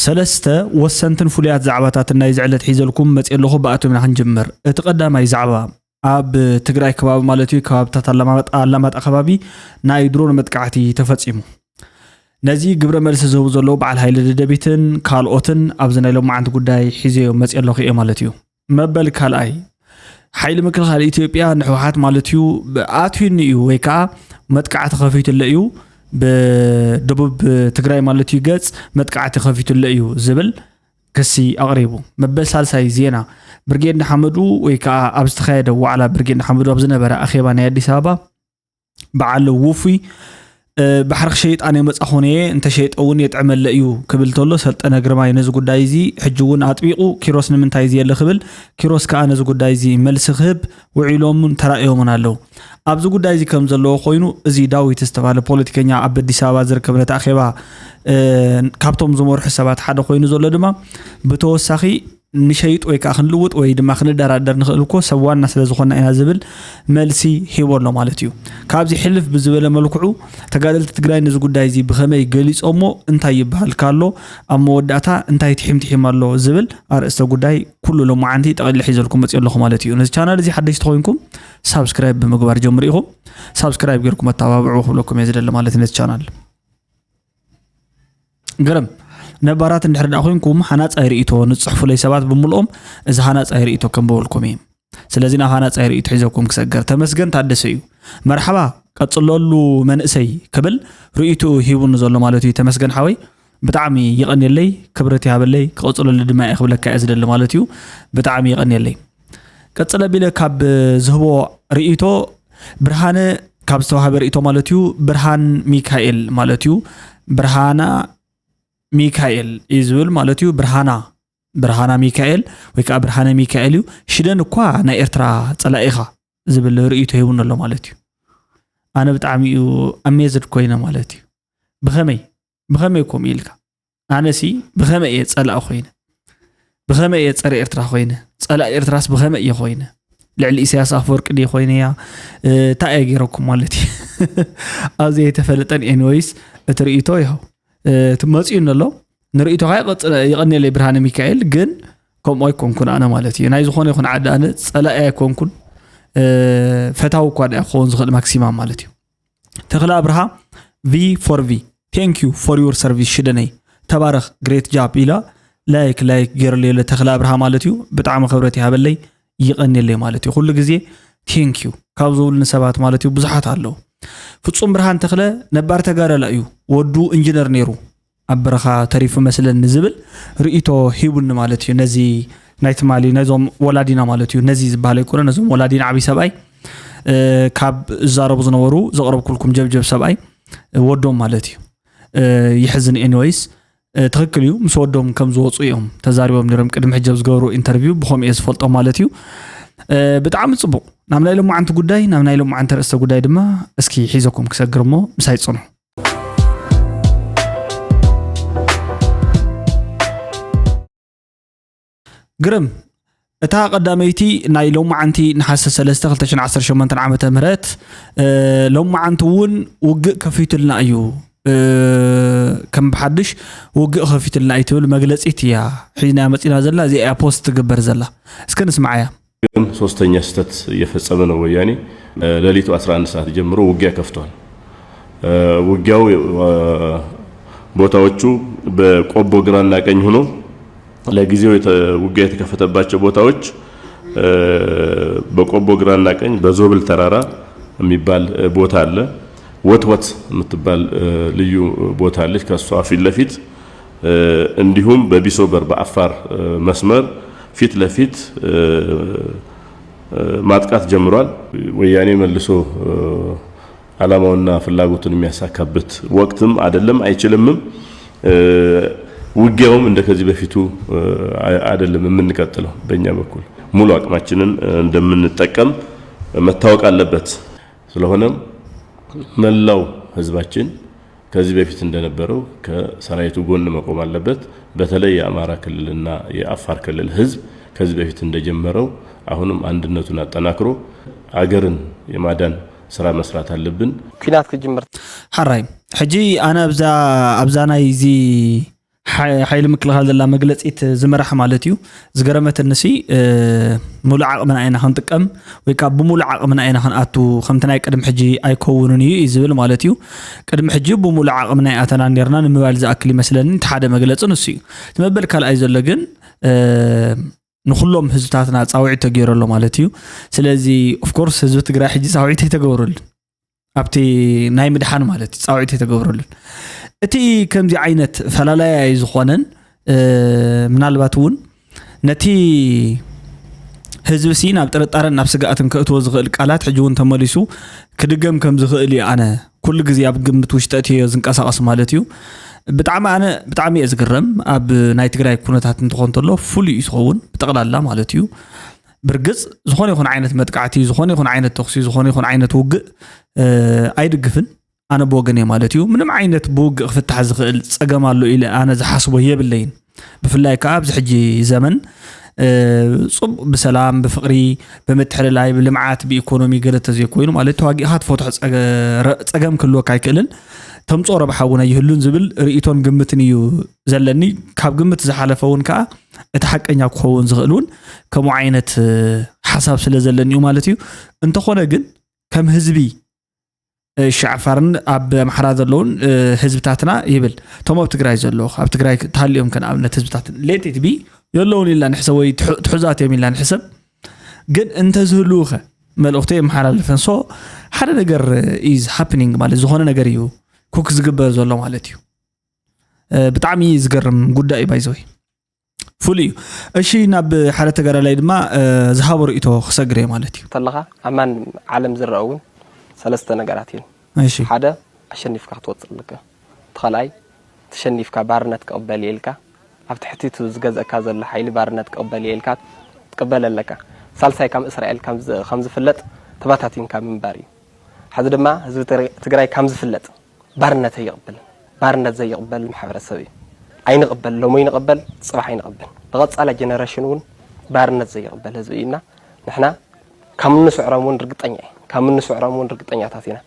سلسته وسنتن فليات زعباتاتنا يزعلت حيزلكم مصيلخو باتو من خنجمر اتقداماي زعبا اب تግራይ ከባቢ ማለት እዩ ከባብታት አላማጣ ከባቢ ናይ ድሮን መጥቃዕቲ ተፈጽሙ ነዚ ግብረ መልስ ዘው ዘሎ በዓል ኃይለ ደደቢትን ካልኦትን አብዝናይ ሎማዓንት ጉዳይ ሒዜዮ መጽየለኹ እዩ ማለት እዩ መበል ካልአይ ኃይል ምክልኻል ኢትዮጵያ ንሕወሓት ማለት እዩ አትዩን እዩ ወይካ መጥቃዕቲ ከፊቱለ እዩ በደቡብ ትግራይ ማለት እዩ ገጽ መጥቃዕቲ ከፊቱለ እዩ ዝብል كسي أقربه مبل سالساي زينا برجينا حمدو ويكا أبستخيد وعلى برجينا حمدو أبزنا برا أخيبا نادي سابا بعلو وفي بحرق شيء أنا متأخوني أنت شيء أوني تعمل لأيو قبل تولو سلت أنا قرماي نزقو دايزي حجوون أطبيقو كيروس من تايزي اللي خبل كيروس كأنا نزقو دايزي ملسخب وعيلوم من ترأيهم من اللو أبزقو دايزي كم زلو خوينو زي داوي تستفعل بوليتيكينيا عبد دي سابا زركبنا تأخيبا كابتوم زمور حسابات حدا خوينو زلو دما بتوسخي نشيط ويكا خنلوط وي دما خندرادر نخلكو سوانا سلازخونا انا زبل ملسي هيورلو مالتيو كابزي حلف بزبله ملكعو تقاللت تግራይ نز ጉዳይ ዚ بخمي ገሊጾሞ እንታይ ይባል ካሎ አመወዳታ እንታይ ትሕምትሕማሎ ዝብል አርእስተ ጉዳይ ኩሉ ለማዓንቲ ጠቅልል ሒዘልኩም መጽየለኹ ማለትዩ ነዚ ቻናል እዚ ሓደሽ ተኾንኩም ሳብስክራይብ በመግባር ጀምሩ ኢኹም ሳብስክራይብ ገርኩም ተባብዑ ሁሉኩም የዝደለ ማለት ነዚ ቻናል ገረም نبارات نحرد أخوينكم حنات أيريتو نصحف لي سبات بملؤم إذا حنات أيريتو كم بقولكم إيه سلازينا حنات أيريتو حيزكم كسجر تمسجن تعدسيو مرحبا قتصلوا من أسي قبل رؤيتو هيبون نزول مالتي تمسجن حوي بتعمي يغني لي كبرتي هذا لي قتصلوا للدماء قبل كأزد مالتيو بتعمي يغني لي قتصل بلا كاب زهو رؤيتو برهانة كاب استوها برؤيتو مالتيو برهان ميكائيل مالتيو برهانا ميكائيل إزول مالتيو برهانا ميكائيل ويكا برهانا ميكائيل شدن كوا نا إرترا صلايخا زبل رؤيتو هيون الله مالتيو أنا بتعمي أميزد كوينا مالتيو بخمي كوم يلكا أنا سي بخمي يتصلا خوينا بخمي يتصري إرترا خوينا صلا إرتراس بخمي خوينا لعل سياس أفورك دي خوينا يا تايغيركم مالتي أزي تفلتن انويس تريتو يهو تمصين الله نريتو غاي يغني لي برهان ميكائيل جن كم اي كونكون انا مالتي ناي زخون يكون عاد انا صلا اي كونكون فتاو كواد اخون زخل ماكسيمم مالتي تخلا برها في فور في ثانك يو فور يور سيرفيس شدني تبارك جريت جاب الى لايك غير لي تخلا برها مالتي بطعم خبرتي هبلي يغني لي مالتي كل غزي ثانك يو كابزول نسبات مالتي بزحات الله ፍጹም ብርሃን ተክለ ነባር ተጋራላ እዩ ወዱ ኢንጂነር ነይሩ አብረኻ ተሪፍ መስለን ዝብል ርእይቶ ሂቡን ማለት እዩ ነዚ ናይት ማሊ ነዞም ወላዲና ማለት እዩ ነዚ ዝባለ ይቆረ ነዞም ወላዲና ዓቢ ሰብአይ ካብ ዛረቡ ዝነበሩ ዘቅረብኩልኩም ጀብጀብ ሰብአይ ወዶም ማለት እዩ ይሕዝን ኤኒዌይስ ትክክል እዩ ምስ ወዶም ከም ዝወፁ እዮም ተዛሪቦም ነሮም ቅድም ሕጀብ ዝገብሩ ኢንተርቪው ብኾም እየ ዝፈልጦ ማለት እዩ بتعم صبو نعمل لهم عن تقداي نعمل لهم عن ترأس تقداي دما اسكي حيزكم كسجرمو مسايد صنع قرم اتا قداميتي ناي لهم عنتي نحس سلسته 2018 عامة مرات لهم عنتون وقق كفيت لنا ايو كم بحدش وقق خفيت لنا ايتو المجلسيتي يا حين امتنا زلا زي بوست تقبر زلا اسكن اسمعيا ሶስተኛ ስተት እየፈጸመ ነው ወያኔ ለሊቱ 11 ሰዓት ጀምሮ ውጊያ ከፍቷል ውጊያው ቦታዎቹ በቆቦ ግራና ቀኝ ሆኖ ለጊዜው ውጊያ የተከፈተባቸው ቦታዎች በቆቦ ግራና ቀኝ በዞብል ተራራ የሚባል ቦታ አለ ወትወት የምትባል ልዩ ቦታ አለች ከሷ ፊት ለፊት እንዲሁም በቢሶበር በአፋር መስመር ፊት ለፊት ማጥቃት ጀምሯል ወያኔ መልሶ አላማውና ፍላጎቱን የሚያሳካበት ወቅትም አይደለም አይችልም ውጊያውም እንደከዚህ በፊቱ አይደለም የምንቀጥለው በእኛ በኩል ሙሉ አቅማችንን እንደምንጠቀም መታወቅ አለበት ስለሆነም መላው ህዝባችን ከዚህ በፊት እንደነበረው ከሰራዊቱ ጎን መቆም አለበት በተለይ የአማራ ክልልና የአፋር ክልል ህዝብ ከዚህ በፊት እንደጀመረው አሁንም አንድነቱን አጠናክሮ አገርን የማዳን ስራ መስራት አለብን ኩናት ከጅምር حراي حجي انا ابزاناي زي حيل مكلخال زلا مغلصيت زمرح مالتيو زغرمت النسي مولع عقمنا اينا خنطقم ወይ ካ بمولع عقمنا اينا خناتو خمتناي قدم حجي ايكونوني يزبل مالتيو قدم حجي بمولع عقمنا اتنا نيرنا نمبال زاكل يመስلني تحده مغلص نسي تمبل كال اي زله ግን نخلوم ህዝብታትና ጻውዒት ተገይረሎ ማለትዩ ስለዚ ኦፍ ኮርስ ህዝብ ትግራይ ሕጂ ጻውዒት ተገይረሉ ኣብቲ ናይ ምድሓን ማለት ጻውዒት ተገይረሉ እቲ ከምዚ ዓይነት ፈላላይ ዝኾነን ምናልባት እውን ነቲ ህዝብ ሲን ኣብ ጥርጣረን ናብ ስጋኣትን ከእትዎ ዝኽእል ቃላት ሕጂ እውን ተመሊሱ ክድገም ከም ዝኽእል ኣነ ኩሉ ግዜ ኣብ ግምት ውሽጠት ዝንቀሳቀስ ማለትዩ ብጣዕሚ እዝግረም ኣብ ናይ ትግራይ ኩነታት እንትኾን ተሎ ፉል ይስኸውን ብጠቕላላ ማለትዩ ብርግጽ ዝኾነ ይኹን ዓይነት መጥቃዕቲ ዝኾነ ይኹን ዓይነት ተኽሲ ዝኾነ ይኹን ዓይነት ውግእ ኣይድግፍን ኣነ ብወገኔ ማለትዩ ምንም ዓይነት ብውግእ ክፍታሕ ዝኽእል ፀገም ኣሎ ኢለ ኣነ ዝሓስቦ የብለይን ብፍላይ ከዓ ኣብዚ ሕጂ ዘመን صب بسلام بفقري بمتحللاي بالمعات بإيكونومي قلت زي كوين مالت تواجهات فتح تجمع كله كايكلن تمصور بحاونا يهلون زبل رئيتون قمتني زلني كاب قمت زحلفون كا اتحق انيا كون زغلون كمعينة حساب سلا زلني مالتيو انت خونا جن كم هزبي الشعفرن اب محراز اللون هزبتاتنا يبل توما بتقراي زلوخ اب تقراي تحليهم كان ابنت هزبتاتنا ليتي تبي يلون إلا نحسب وي تحزات يمين لا نحسب قد انت زهلوخه مالوختي محل فنسو حدا نجر is happening مال زخونه نجر يو كوك زغبر زلو مالتيو بطعمي زغرم غداي بايزوي فولي اشي ناب حدا تجر لاي دما زهابر ايتو خسغري مالتيو طلقه امان عالم زرعون ثلاثه نجراتين ماشي حدا اشنيفك توصلك تخلاي تشنيفك بارنت قبل يلكا ኣብ ትሕቲቱ ዝገዘካ ዘሎ ሓይሊ ባርነት ቀበል የልካ ተቀበለ ለካ ሳልሳይ ከም እስራኤል ከም ዝፍለጥ ተባታቲን ከም ምንባር እዩ ሓዚ ድማ ህዝብ ትግራይ ከም ዝፍለጥ ባርነት ይቅበል ባርነት ዘይቅበል ማሕበረሰብ እዩ ኣይንቅበል ሎሞ ይንቅበል ጽባሕ ኣይንቅበል ብቀጻለ ጀነሬሽን እውን ባርነት ዘይቅበል ህዝብ ኢና ንሕና ከም ንስዕረሙን ርግጠኛታት ኢና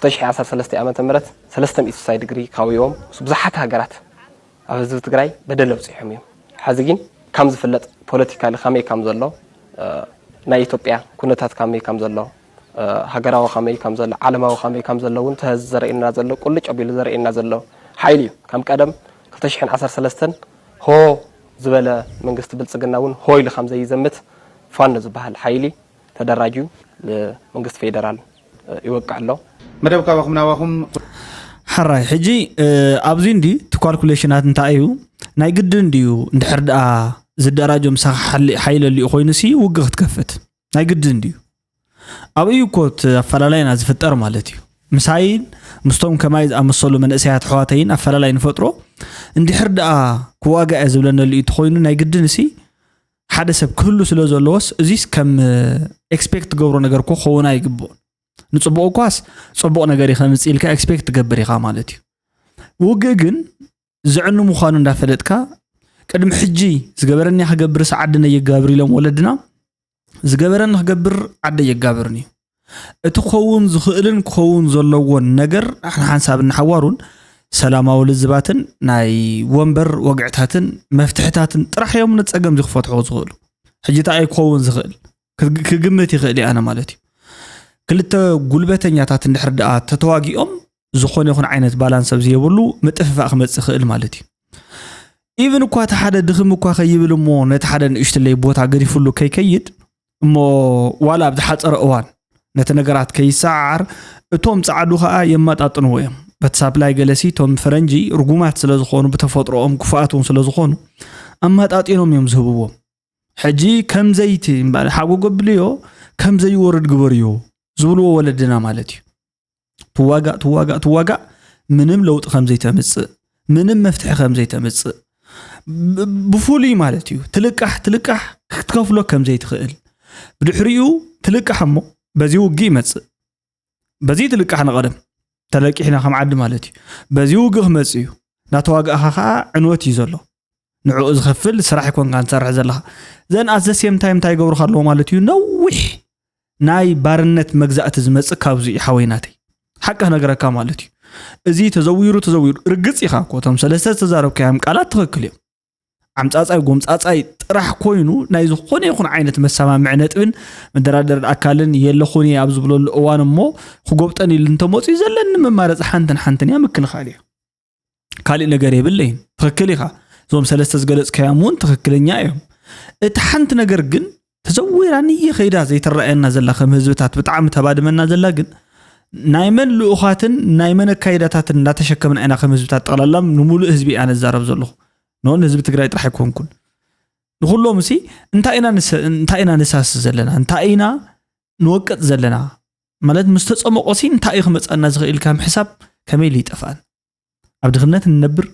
2013 ዓመተ ምህረት 360 ዲግሪ ካውዮም ብዙሓት ሃገራት ኣብ ህዝብ ትግራይ በደል ኣብጽሕም እዮም ሓዚ ግን ከም ዝፍለጥ ፖለቲካሊ ከመይ ከም ዘሎ ናይ ኢትዮጵያ ኩነታት ከመይ ከም ዘሎ ሃገራዊ ከመይ ከም ዘሎ ዓለማዊ ከመይ ከም ዘሎ እውን ተዘርእና ዘሎ ቁልጭ ኣቢሉ ዘርእና ዘሎ ሓይሊ እዩ ከም ቀደም 2013 ሆ ዝበለ መንግስቲ ብልጽግና እውን ሆይሉ ከም ዘይዘምት ፋኖ ዝበሃል ሓይሊ ተደራጅዩ ለመንግስቲ ፌደራል ይወቅዕ ኣሎ መደብ ካባኹም ናባኹም حراي حجي ابزي ندي تكالكوليشنات نتايو ناي قد نديو ندحر دا زدراجو مسخ حيل اللي خوينسي وقخ تكفت ناي قد نديو ابيو كوت افلالاين ازفتر مالتي مسايد مستوم كمايز امصلو من اسيات حواتين افلالاين فطرو ندحر دا كواغا ازبلنا اللي تخوينو ناي قد نسي حدث كله سلو زلوس ازيس كم اكسبكت غبرو نغر كو خونا يغبو نصبو كواس صبو نغري خمصيلكا اكسبكت تغبري خا مالتي وغغن زعنو مخانو እንዳፈለጥካ ቀድም ሕጂ ዝገበረኒ ክገብር ሰዓድነ ይጋብር ኢሎም ወለድና ዝገበረኒ ክገብር ዓደ ይጋብርኒ እቲ ኾውን ዝኽእልን ኾውን ዘለዎን ነገር ሓንሳብ ንሓዋሩን ሰላማዊ ልዝባትን ናይ ወንበር ወግዕታትን መፍትሕታትን ጥራሕ እዮም ንጸገም ዝኽፈትሑ ዝኽእሉ ሕጂ ታይ ኾውን ዝኽእል ክግምት ይኽእል ኣነ ማለት እዩ ክልተ ጉልበተኛታት እንድሕር ደኣ ተተዋጊኦም ዝኾነ ይኹን ዓይነት ባላንስ ኣብ ዝየብሉ ምጥፍፋእ ክመጽእ ይኽእል ማለት እዩ ኢቭን እኳ ተሓደ ድኽም እኳ ኸይብል እሞ ነቲ ሓደ ንእሽተለይ ቦታ ገዲፍሉ ከይከይድ እሞ ዋላ ኣብ ዝሓፀረ እዋን ነቲ ነገራት ከይሰዓር እቶም ጻዕዱ ከዓ የማጣጥንዎ እዮም በተሳፕላይ ገለሲ ቶም ፈረንጂ ርጉማት ስለ ዝኾኑ ብተፈጥሮኦም ኩፋኣቶም ስለ ዝኾኑ ኣማጣጢኖም እዮም ዝህብዎም ሕጂ ከም ዘይቲ እምበል ሓጎ ገብልዮ ከም ዘይወርድ ግበርዮ ዝብልዎ ወለድና ማለት እዩ ትዋጋ ምንም ለውጥ ከም ዘይተመጽእ ምንም መፍትሒ ከም ዘይተመጽእ بفولي مالتيو تلقح كتكفلو كم زي تخيل بدحريو تلقح مو بزيو قيمت بزي تلقح نقدم تلقي احنا خم عد مالتيو بزيو قه مصيو ناتواق اخاخا عنوتي زلو نعو ازخفل سراح يكون كان سرح زلها زين at the same time تاي قبر خلو مالتيو نوح ناي بارنت مجزأت زمص كابزي حويناتي حقه نقرأ كامالتيو እዚ ተዘዊሩ ርግጽ ኢኻ ኮቶም ሰለስተ ተዛረብካዮም ቃላት ትክክል እዮም ዓምጻጻይ ጎምጻጻይ ጥራሕ ኮይኑ ናይ ዝኾነ ይኹን ዓይነት መሰማምዕ ነጥብን መደራደር ኣካልን የለኹን ኣብ ዝብለሉ እዋን እሞ ክጎብጠን ኢሉ እንተመጽ ይዘለን መማረጽ ሓንተን ያምክልኻል እያ ካልእ ነገር የብለይን ትክክል ኢኻ ዞም ሰለስተ ዝገለጽካዮም ትክክለኛ እዮም እቲ ሓንቲ ነገር ግን ተዘዊራኒ ይኸይዳ ዘይተረአየና ዘላ ከም ህዝብታት ብጣዕሚ ተባድመና ዘላ ግን ናይመን ልኡኻትን ናይመን ካይዳታትን እንዳተሸከምን አይና ከም ህዝብታት ጠቅላላ ንሙሉእ ህዝቢ ኣነ ዛረብ ዘለኹ نون ህዝብ ትግራይ ጥራሕ ይኮንኩን ንኹሎም ሲ እንታይ ኢና ንሳስ ዘለና እንታይ ኢና ንወቀጥ ዘለና ማለት ምስተጸመቆሲ እንታይ ይኽመጸና ዝኽእል ከም ሕሳብ ከመይ ሊጠፋን ኣብ ድኽነት ንነብር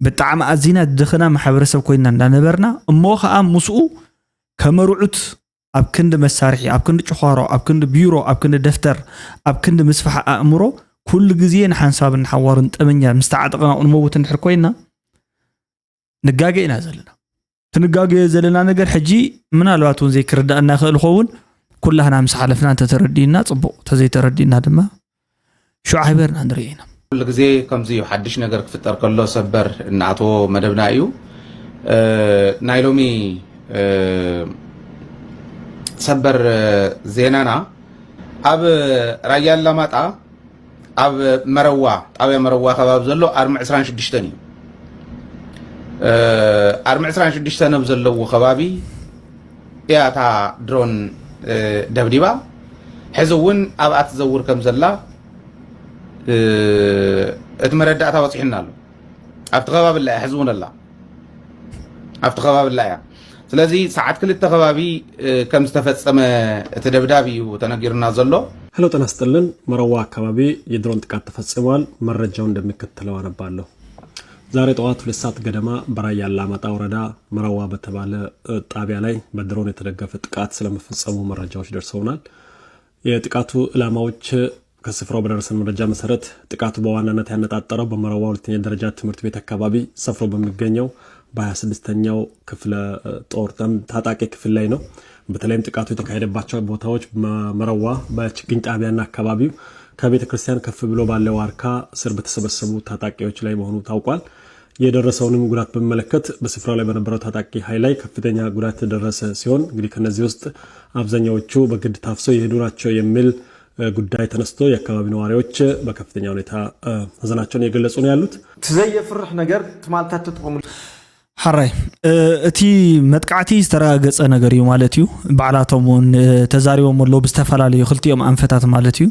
ብጣዕሚ ኣዚና ድኽና ማሕበረሰብ ኮይና እንዳነበርና እሞ ኸኣ ምስኡ ከመርዑት ኣብ ክንዲ መሳርሒ ኣብ ክንዲ ጭኻሮ ኣብ ክንዲ ቢሮ ኣብ ክንዲ ደፍተር ኣብ ክንዲ ምስፋሕ ኣእምሮ ኩሉ ግዜ ንሓንሳብን ሓዋርን ጠመኛ ምስተዓጥቕና ንመውት እንድሕር ኮይና نجاجينا زلنا تنجاجي زلنا نجر حجي من الوقتون زي كردا أن خل خون كلها نامس حلفنا أنت تردينا طبق تزي تردينا دما شو عبرنا ندرينا كل زي كم زي حدش نجر في الترك الله سبر نعطو مدبنا أيو نايلومي سبر زينانا أب رجال لما تا أب مروة خباب زلو أرمع سرانش دشتني أرمع سرانش دشتنا بزلو خبابي يا تا درون دبديبا حزون أبعت زور كم زلا اتمرد أتا وصحنا له أفتخباب الله حزون الله أفتخباب الله يعني ስለዚህ ሰዓት ክልተ ከባቢ ከም ዝተፈጸመ ተደብዳቢ ወተነገርና ዘሎ ሄሎ ተነስተልን መረዋ አካባቢ የድሮን ጥቃት ተፈጽሟል መረጃው እንደሚከተለው አነባለሁ ዛሬ ጠዋት 2 ሰዓት ገደማ በራያ አላማጣ ወረዳ መረዋ በተባለ ጣቢያ ላይ በድሮን የተደገፈ ጥቃት ስለመፈጸሙ መረጃዎች ደርሰውናል የጥቃቱ ኢላማዎች ከስፍራው በደረሰን መረጃ መሰረት ጥቃቱ በዋናነት ያነጣጠረው በመረዋ ሁለተኛ ደረጃ ትምህርት ቤት አካባቢ ሰፍሮ በሚገኘው በ26ኛው ክፍለ ጦር ታጣቂ ክፍል ላይ ነው በተለይም ጥቃቱ የተካሄደባቸው ቦታዎች መረዋ በችግኝ ጣቢያና አካባቢው ከቤተ ክርስቲያን ከፍ ብሎ ባለው አርካ ስር በተሰበሰቡ ታጣቂዎች ላይ መሆኑ ታውቋል የደረሰውንም ጉዳት በመለከት በስፍራው ላይ በነበረው ታጣቂ ኃይል ላይ ከፍተኛ ጉዳት ደረሰ ሲሆን እንግዲህ ከነዚህ ውስጥ አብዛኛዎቹ በግድ ታፍሰው የሄዱ ናቸው የሚል ጉዳይ ተነስቶ የአካባቢ ነዋሪዎች በከፍተኛ ሁኔታ ሀዘናቸውን የገለጹ ነው ያሉት ትዘየፍርሕ ነገር ትማልታት ተጥቆሙ حراي اتي متقعتي استراغص ነገር እዩ ማለት እዩ ባዕላቶምን ተዛሪዎም ሎ ብስተፈላለዩ ክልቲኦም አንፈታት ማለት እዩ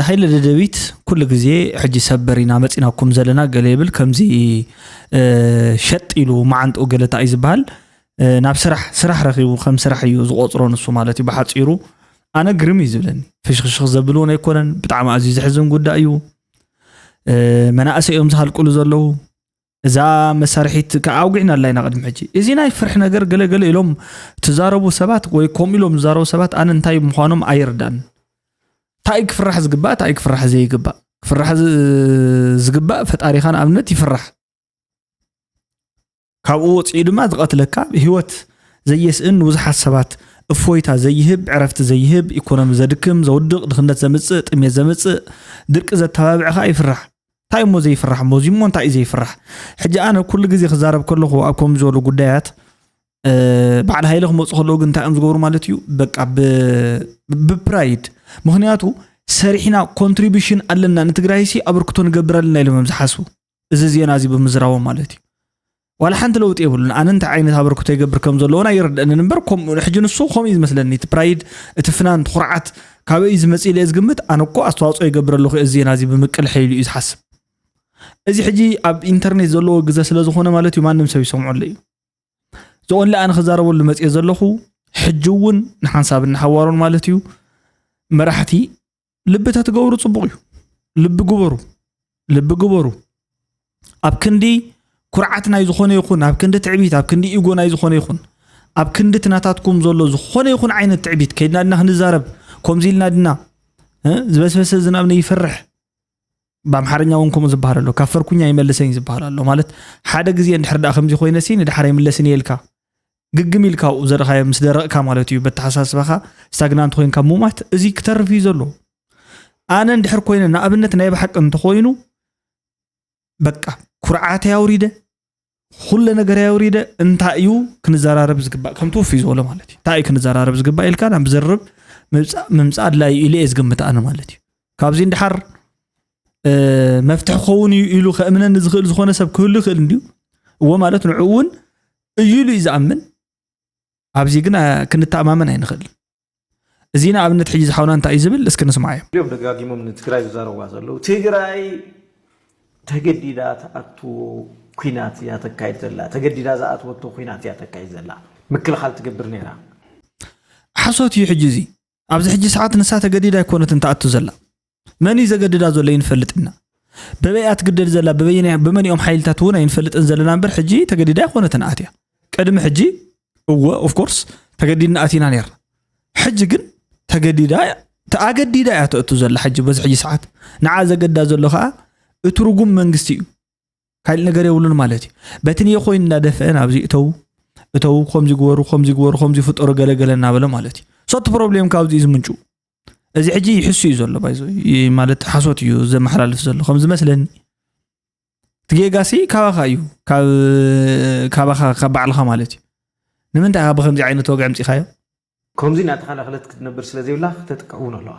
ኃይለ ደደቢት ኩሉ ግዜ ሕጂ ሰበሪና መጽናኩም ዘለና ገለብል ከምዚ ሸጥኢሉ ማዓንጦ ገለታ ይዝባል ናብ ስራሕ ረኺቡ ከም ስራሕ እዩ ዝቆጽሮ ንሱ ማለት እዩ በሓጺሩ ኣነ ግርም ይዝብለኒ ፍሽኽሽኽ ዘብሉ ነው ይኮነን ብጣዕሚ ኣዝዩ ዝሕዝን ጉዳይ እዩ መናእሰዮም ዝሃልቁሉ ዘለው እዛ መሳርሒት ከአውግዕና ላይና ቀድም ሕጂ እዚ ናይ ፍርሕ ነገር ገለገለ ኢሎም ተዛረቡ ሰባት ወይ ኮሚሎም ዛረቡ ሰባት ኣነ እንታይ ምዃኖም ኣይርዳን ታይ ክፍራሕ ዝግባእ ታይ ክፍራሕ ዘይግባእ ክፍራሕ ዝግባእ ፈጣሪኻን ኣብነት ይፍራሕ ካብኡ ወፂኡ ድማ ዝቀትለካ ህይወት ዘየስእን ብዙሓት ሰባት እፎይታ ዘይህብ ዕረፍቲ ዘይህብ ኢኮኖሚ ዘድክም ዘውድቕ ድኽነት ዘምጽእ ጥሜት ዘምጽእ ድርቂ ዘተባብዕኻ ይፍራሕ تاي مو زي فرح مو زي مون تاي زي فرح حجي انا كل غزي خزارب كله اكم زولو غدايات بعد هاي لهم وصخلو غن تايم زغور مالتيو بقى ببرايد مخنياتو سريحنا كونتريبيوشن علنا نتغرايسي ابركتو نغبرلنا لهم زحاسو زينا زي بمزراو مالتي ولا حنت لو تيبلن انا انت عينت ابركتو يغبر كم زلونا يرد ان نمبركم حجي نسو خميز مثلني تبرايد اتفنان تخرعت كابي يزمصي ليزغمت انا كو استواصو يغبرلو زينا زي بمقل حيل يحسب እዚ ሕጂ ኣብ ኢንተርኔት ዘሎ ግዘ ስለ ዝኾነ ማለት እዩ ማንም ሰብ ይሰምዖ ለዩ ዞን ለአን خزاربሉ መጽ ዘለኹ ሕጂውን ንሓንሳብ ንሐዋሩን ማለት እዩ መራሕቲ ልብታት ገበሩ ጽቡቕ እዩ ልብ ግበሩ ኣብ ክንዲ ኩርዓት ናይ ዝኾነ ይኹን ኣብ ክንዲ ትዕቢት ኣብ ክንዲ ኢጎ ናይ ዝኾነ ይኹን ኣብ ክንዲ ትናታትኩም ዘሎ ዝኾነ ይኹን ዓይነት ትዕቢት ከይድና ክንዛረብ ከምዚልና ድና ዝበስበሰ ዝናብ ነው ይፈርሕ በአምሐረኛውን ኮም ዝባሃለሎ ካፈርኩኛ ይመልሰኝ ዝባሃለሎ ማለት ሓደ ግዜ እንድሕርዳ ከምዚ ኮይነሲ ንድሕረ ይመልሰኒ ይልካ ግግም ይልካው ዘረኻየ ምስ ደረቕካ ማለት እዩ በተሐሳስበኻ ስታግናንት ኮይንካ ሙማት እዚ ክተርፊ ዘሎ أنا ندحر كوينا نابنت نايب حق أنت خوينو بقى كرعات يا وريدة كل نجار يا وريدة أنت أيو كنزارة بزقبا كم توفي زولا مالتي تاي كنزارة بزقبا إل كان عم بزرب ممسعد لا إلي إزقمت أنا مالتي كابزين دحر مفتح خوني يلو خامنا نزغل زخونه سب كل خل نديو هو مالته نعون يلو يزامن ابزي غنا كنتامامن اينخل ازينا ابنت حجي زحاونا انت ايزبل اسك نسمعايو اليوم دغاغيمو من تግራይ زاروا زلو تግራይ تجديدا تاعتو ኩናት ያተካይድ ዘላ ተገዲዳ ዛአት ወጥቶ ኩናት ያተካይድ ዘላ ምክልኻል ትገብር ነራ حصوت يحجزي ابز حجي ساعات نسا تجديدا يكونت انت اتو زلا مني زغددا زو لين فلطنا ببيات قدد زلا ببين بمن يوم حيلتاتونا ينفلط انزلنا نبر حجي تجديدا يكونت ناتيا قدم حجي هو اوف كورس تجديدنا اتينا نير حجي كن تجديدا تاجديدا ياتو زلا حجي بز حجي ساعات نعا زغدا زلو خا اترغم منغستي كايل ነገር ይውልን ማለት በትን የኮይና ደፈን አብዚ እተው ኮምዚ ጎወሩ ኮምዚ ፍጦር ገለገለና በለ ማለት ሶት ፕሮብሌም ካብዚ ዝምንጩ እዚ ሕጂ ይሕሱ ይዘሎ ባይዞ ማለት ሓሶት እዩ ዘመሐላልፍ ዘሎ ከምዚ መስለን ትጌጋሲ ካባኻዩ ካባኻ ከባዕልኻ ማለት ንምንታይ ካብኸምዚ ዓይነት ወግዕ ምጽኻዮ ከምዚ ናተኸላኸለት ክትነብር ስለዘይብላ ተጥቀውን ኣለዋ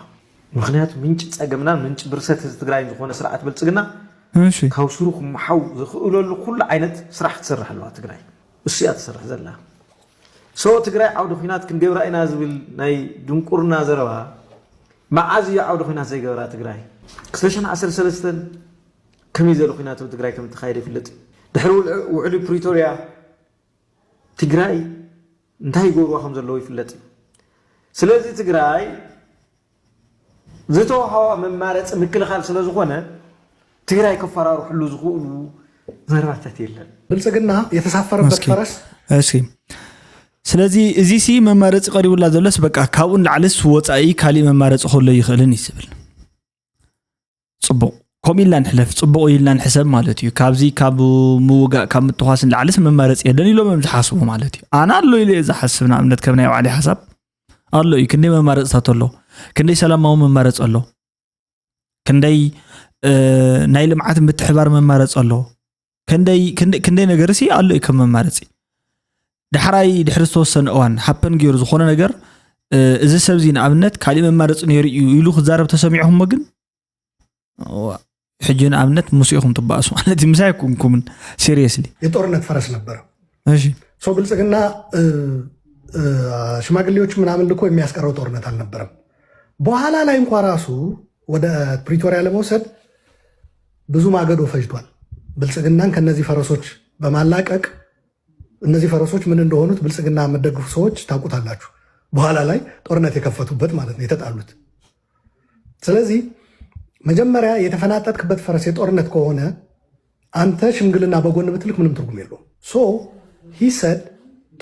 ምክንያቱ ምንጭ ጸገምና ምንጭ ብርሰት ትግራይ ዝኾነ ስርዓት ብልጽግና እሺ ካውስሩክ محو ዝኽእለሉ ኩሉ ዓይነት ስራሕ ትሰርሕ ኣለዋ ትግራይ እስያ ትሰርሕ ዘላ ሶ ትግራይ ዓውደ ኩናት ክንገብራ ኢና ዝብል ናይ ድንቁርና ዘረባ ማዓዝ ዓውደ ኩናት ዘይገብራ ትግራይ ክስተሽን 13 ከመይ ዘለ ኩናት ትግራይ ከም ተኻይደ ይፍለጥ ድሕሪ ውዕሊ ፕሪቶሪያ ትግራይ እንታይ ጎርዋ ከም ዘለዎ ይፍለጥ ስለዚህ ትግራይ ዝተወሃዋ መማረጽ ምክልኻል ስለዝኾነ ትግራይ ከፈራሩ ሁሉ ዝኹሉ ዘራታት የለን ብልጽግና የተሳፈረበት ፈረስ እሺ ስለዚህ እዚ ሲ መማረጽ ቀሪውላ ዘለስ በቃ ካብኡን ላዕልስ ወጻኢ ካሊ መማረጽ ሆለ ይኽልን ይስብል ጽቡቅ ኮሚላን ሕለፍ ጽቡቅ ኢላን ሕሰብ ማለት እዩ ካብዚ ካብ ሙጋ ካብ ምትኻስን ላዕልስ መማረጽ የለን ኢሎም ምዝሓስቡ ማለት እዩ አና አሎ ኢለ ዝሓስብና እምነት ከብናይ ባዕሊ ሐሳብ አሎ ይክንዴ መማረጽታት አሎ ክንዴ ሰላማው መማረጽ አሎ ክንዴ ናይ ልምዓት ምትሕባር መማረጽ አሎ ክንዴ ነገርሲ አሎ ይከም መማረጽ ድሕራይ ድሕር ዝተወሰነ እዋን ሃፐን ገይሩ ዝኾነ ነገር እዚ ሰብዚ ንኣብነት ካሊ መማረጽ ነይሩ ኢሉ ክዛረብ ተሰሚዕሁም ግን ሕጂ ንኣብነት ሙሲኹም ትባእሱ ማለት ምሳይኩምኩምን ሲሪየስሊ የጦርነት ፈረስ ነበር እሺ ሶ ብልጽግና ሽማግሌዎች ምናምን ልኮ የሚያስቀረው ጦርነት አልነበረም በኋላ ላይ እንኳን ራሱ ወደ ፕሪቶሪያ ለመውሰድ ብዙ ማገዶ ፈጅቷል ብልጽግናን ከነዚህ ፈረሶች በማላቀቅ እነዚህ ፈረሶች ምን እንደሆኑት ብልጽግና መደግፉ ሰዎች ታውቁታላችሁ በኋላ ላይ ጦርነት የከፈቱበት ማለት ነው የተጣሉት ስለዚህ መጀመሪያ የተፈናጠጥክበት ፈረስ የጦርነት ከሆነ አንተ ሽምግልና በጎን ብትልክ ምንም ትርጉም የለውም ሶ he said